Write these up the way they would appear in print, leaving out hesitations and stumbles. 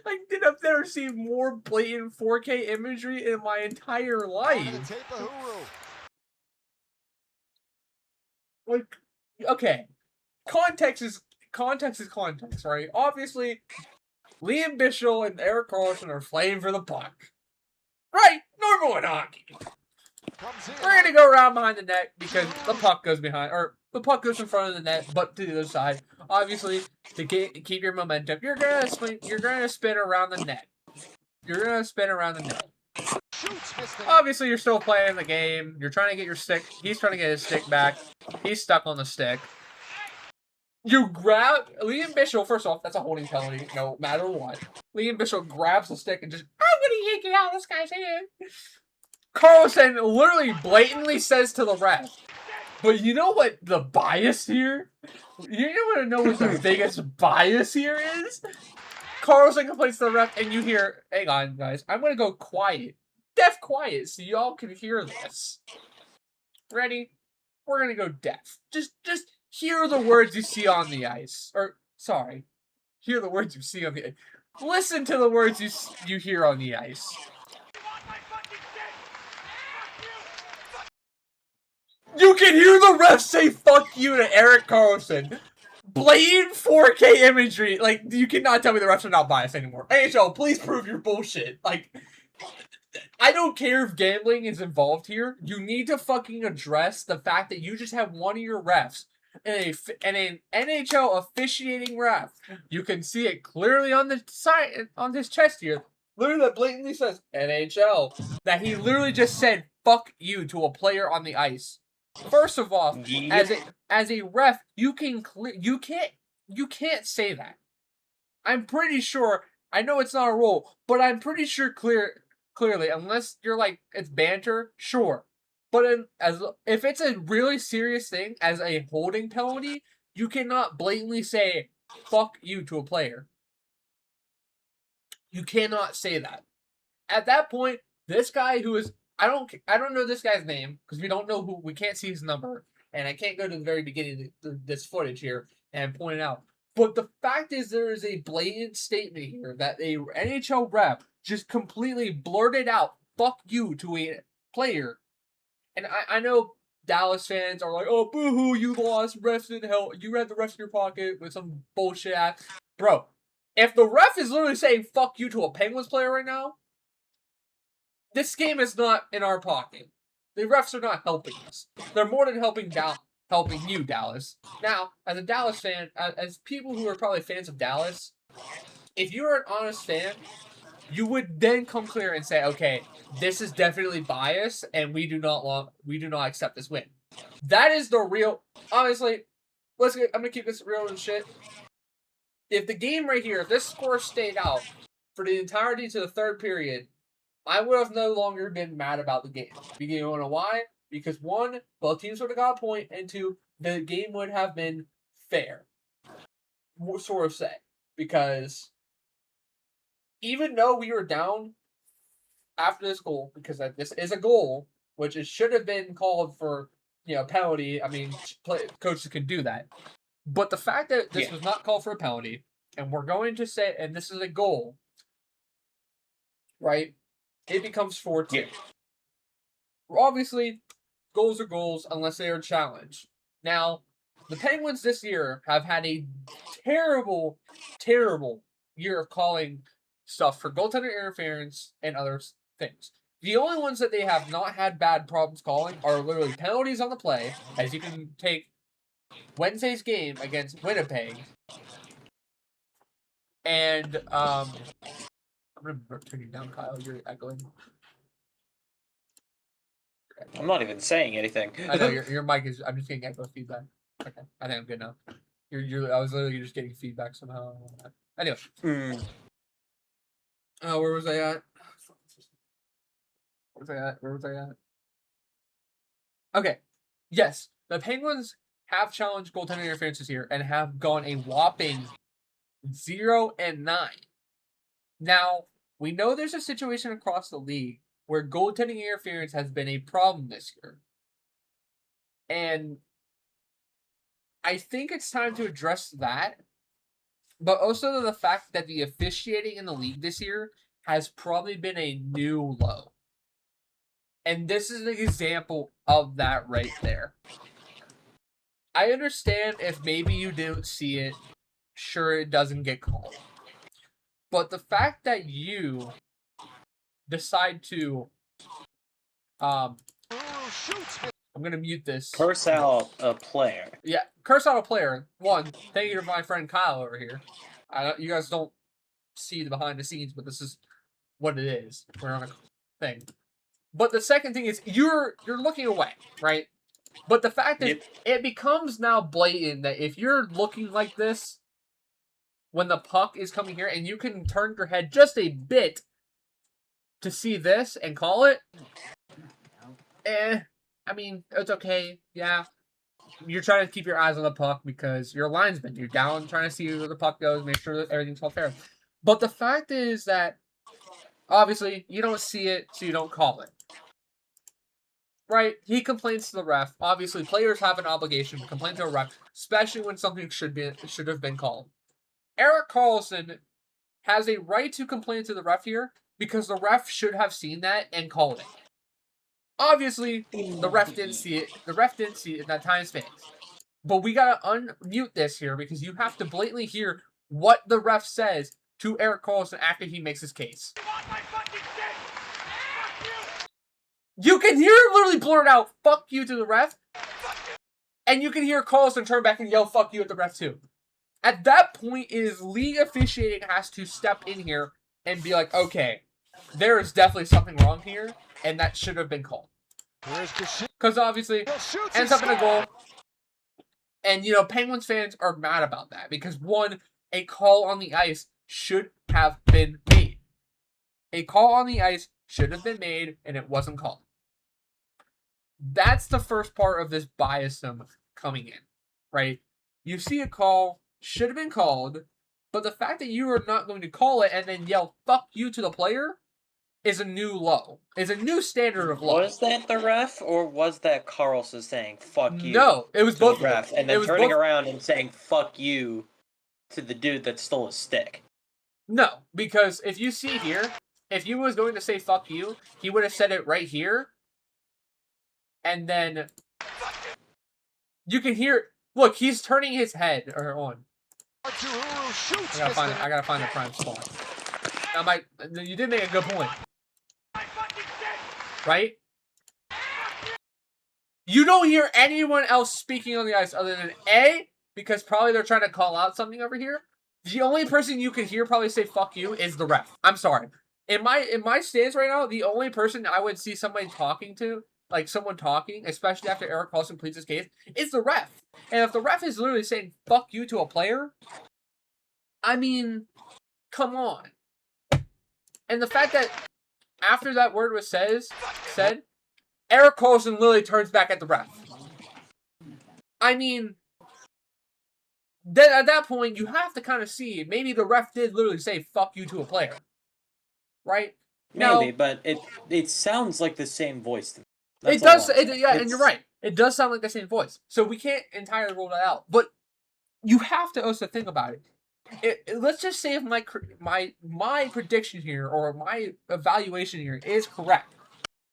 I've never seen more blatant 4K imagery in my entire life. Like, okay, context is context, right? Obviously, Liam Bishop and Erik Karlsson are playing for the puck. Right? Normal in hockey. We're going to go around behind the net because the puck goes behind, or the puck goes in front of the net, but to the other side. Obviously, to keep your momentum, you're gonna spin around the net. You're gonna spin around the net. Obviously, you're still playing the game. You're trying to get your stick. He's trying to get his stick back. He's stuck on the stick. You grab Liam Bishop. First off, that's a holding penalty, no matter what. Liam Bishop grabs the stick and just, I'm gonna yank it out of this guy's hand. Karlsson literally blatantly says to the ref, but you know what the bias here? You want to know what the biggest bias here is? Karlsson complains to the ref, and you hear, hang on, guys, I'm gonna go quiet. Deaf quiet, so y'all can hear this. Ready? We're gonna go deaf. Just hear the words you see on the ice. Or, sorry. Hear the words you see on the ice. Listen to the words you hear on the ice. You can hear the ref say fuck you to Erik Karlsson. Blatant 4K imagery. Like, you cannot tell me the refs are not biased anymore. NHL, please prove your bullshit. Like, I don't care if gambling is involved here. You need to fucking address the fact that you just have one of your refs and an NHL officiating ref. You can see it clearly on the side, on his chest here. Literally, that blatantly says NHL. That he literally just said "fuck you" to a player on the ice. First of all, as a ref, you can't say that. I'm pretty sure. I know it's not a rule, but I'm pretty sure clearly, unless you're like it's banter, sure. But if it's a really serious thing as a holding penalty, you cannot blatantly say "fuck you" to a player. You cannot say that. At that point, this guy who is I don't know this guy's name because we can't see his number, and I can't go to the very beginning of this footage here and point it out. But the fact is, there is a blatant statement here that a NHL rep just completely blurted out "fuck you" to a player. And I know Dallas fans are like, oh, boo-hoo, you lost, refs didn't help, you had the refs in your pocket with some bullshit ass. Bro, if the ref is literally saying "fuck you" to a Penguins player right now, this game is not in our pocket. The refs are not helping us. They're more than helping you, Dallas. Now, as a Dallas fan, as people who are probably fans of Dallas, if you're an honest fan, you would then come clear and say, okay, this is definitely bias, and we do not accept this win. That is the real. Honestly, I'm gonna keep this real and shit. If the game right here, if this score stayed out for the entirety to the third period, I would have no longer been mad about the game. You know why? Because one, both teams would have got a point, and two, the game would have been fair. Sort of say. Because even though we were down after this goal, because this is a goal, which it should have been called for, penalty. I mean, coaches can do that. But the fact that this was not called for a penalty, and we're going to say, and this is a goal, right? It becomes 4-2. Yeah. Obviously, goals are goals unless they are challenged. Now, the Penguins this year have had a terrible, terrible year of calling stuff for goaltender interference and other things. The only ones that they have not had bad problems calling are literally penalties on the play, as you can take Wednesday's game against Winnipeg. And, I'm going to turn you down, Kyle. You're echoing. I'm not even saying anything. I know your mic is. I'm just getting echo feedback. Okay, I think I'm good now. I was literally just getting feedback somehow. Anyway. Where was I at? Where was I at? Okay. Yes, the Penguins have challenged goaltender interferences here and have gone a whopping 0-9. Now, we know there's a situation across the league where goaltending interference has been a problem this year. And I think it's time to address that but also the fact that the officiating in the league this year has probably been a new low. And this is an example of that right there. I understand if maybe you didn't see it, sure, it doesn't get called. But the fact that you decide to, I'm going to mute this. Curse out a player. Yeah, curse out a player. One, thank you to my friend Kyle over here. You guys don't see the behind the scenes, but this is what it is. We're on a thing. But the second thing is you're looking away, right? But the fact is, it becomes now blatant that if you're looking like this when the puck is coming here and you can turn your head just a bit to see this and call it, I mean, it's okay. Yeah. You're trying to keep your eyes on the puck because you're a linesman. You're down trying to see where the puck goes, make sure that everything's all fair. But the fact is that, obviously, you don't see it, so you don't call it. Right? He complains to the ref. Obviously, players have an obligation to complain to a ref, especially when something should have been called. Erik Karlsson has a right to complain to the ref here because the ref should have seen that and called it. Obviously, the ref didn't see it. The ref didn't see it in that time span. But we gotta unmute this here because you have to blatantly hear what the ref says to Erik Karlsson after he makes his case. You can hear him literally blurt out, fuck you to the ref. And you can hear Karlsson turn back and yell, fuck you at the ref too. At that point, league officiating has to step in here and be like, okay, there is definitely something wrong here, and that should have been called. Because obviously, ends up in a goal. And, Penguins fans are mad about that. Because, one, a call on the ice should have been made. A call on the ice should have been made, and it wasn't called. That's the first part of this biasm coming in, right? You see a call, should have been called, but the fact that you are not going to call it and then yell, fuck you to the player, is a new low. Is a new standard of low. Was that the ref, or was that Karlsson saying, fuck you? No, it was both the ref, and then turning around and saying, fuck you to the dude that stole his stick. No, because if you see here, if he was going to say fuck you, he would have said it right here. And then you can hear, look, he's turning his head on. I gotta find the prime spot. You did make a good point. Right? You don't hear anyone else speaking on the ice other than A, because probably they're trying to call out something over here. The only person you can hear probably say fuck you is the ref. I'm sorry. In my stance right now, the only person I would see somebody talking to, like someone talking, especially after Erik Karlsson pleads his case, is the ref. And if the ref is literally saying fuck you to a player, I mean, come on. And the fact that after that word was said, Erik Karlsson literally turns back at the ref. I mean, then at that point, you have to kind of see, maybe the ref did literally say fuck you to a player. Right? Maybe, but it sounds like the same voice to me. It does, and you're right. It does sound like the same voice. So we can't entirely rule that out. But you have to also think about it. Let's just say if my prediction here, or my evaluation here, is correct.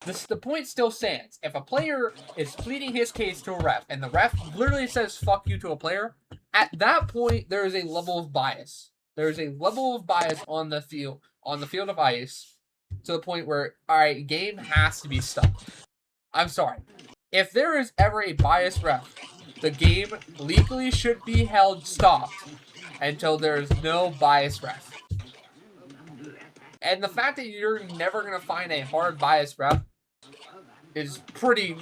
The point still stands. If a player is pleading his case to a ref, and the ref literally says fuck you to a player, at that point, there is a level of bias. There is a level of bias on the field of ice, to the point where, alright, game has to be stopped. I'm sorry. If there is ever a biased ref, the game legally should be held stopped until there is no biased ref. And the fact that you're never going to find a hard biased ref is pretty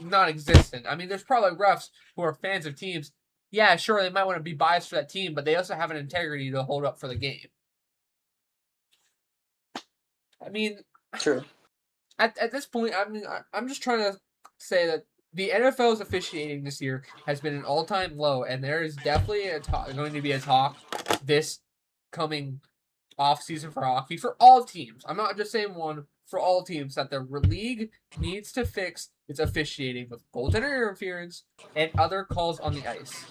non-existent. I mean, there's probably refs who are fans of teams. Yeah, sure, they might want to be biased for that team, but they also have an integrity to hold up for the game. I mean, true. At this point, I'm just trying to say that the NFL's officiating this year has been an all-time low, and there is definitely going to be a talk this coming off-season for hockey for all teams. I'm not just saying one, for all teams, that the league needs to fix its officiating with goaltender interference and other calls on the ice.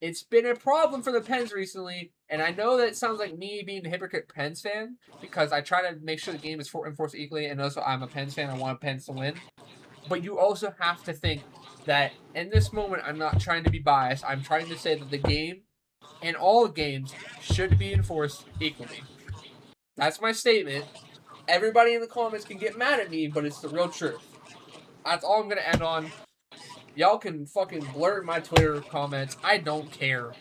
It's been a problem for the Pens recently, And I know that it sounds like me being a hypocrite Pens fan because I try to make sure the game is enforced equally, and also I'm a Pens fan. I want Pens to win. But you also have to think that in this moment, I'm not trying to be biased. I'm trying to say that the game and all games should be enforced equally. That's my statement. Everybody in the comments can get mad at me, but it's the real truth. That's all I'm going to end on. Y'all can fucking blur my Twitter comments. I don't care.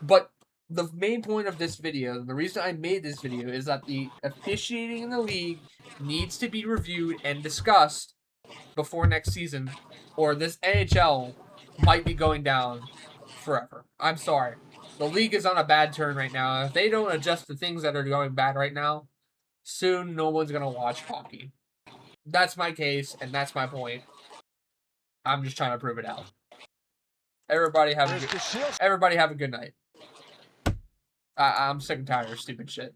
But the main point of this video, the reason I made this video, is that the officiating in the league needs to be reviewed and discussed before next season, or this NHL might be going down forever. I'm sorry. The league is on a bad turn right now. If they don't adjust the things that are going bad right now, soon no one's going to watch hockey. That's my case, and that's my point. I'm just trying to prove it out. Everybody have a good night. I'm sick and tired of stupid shit.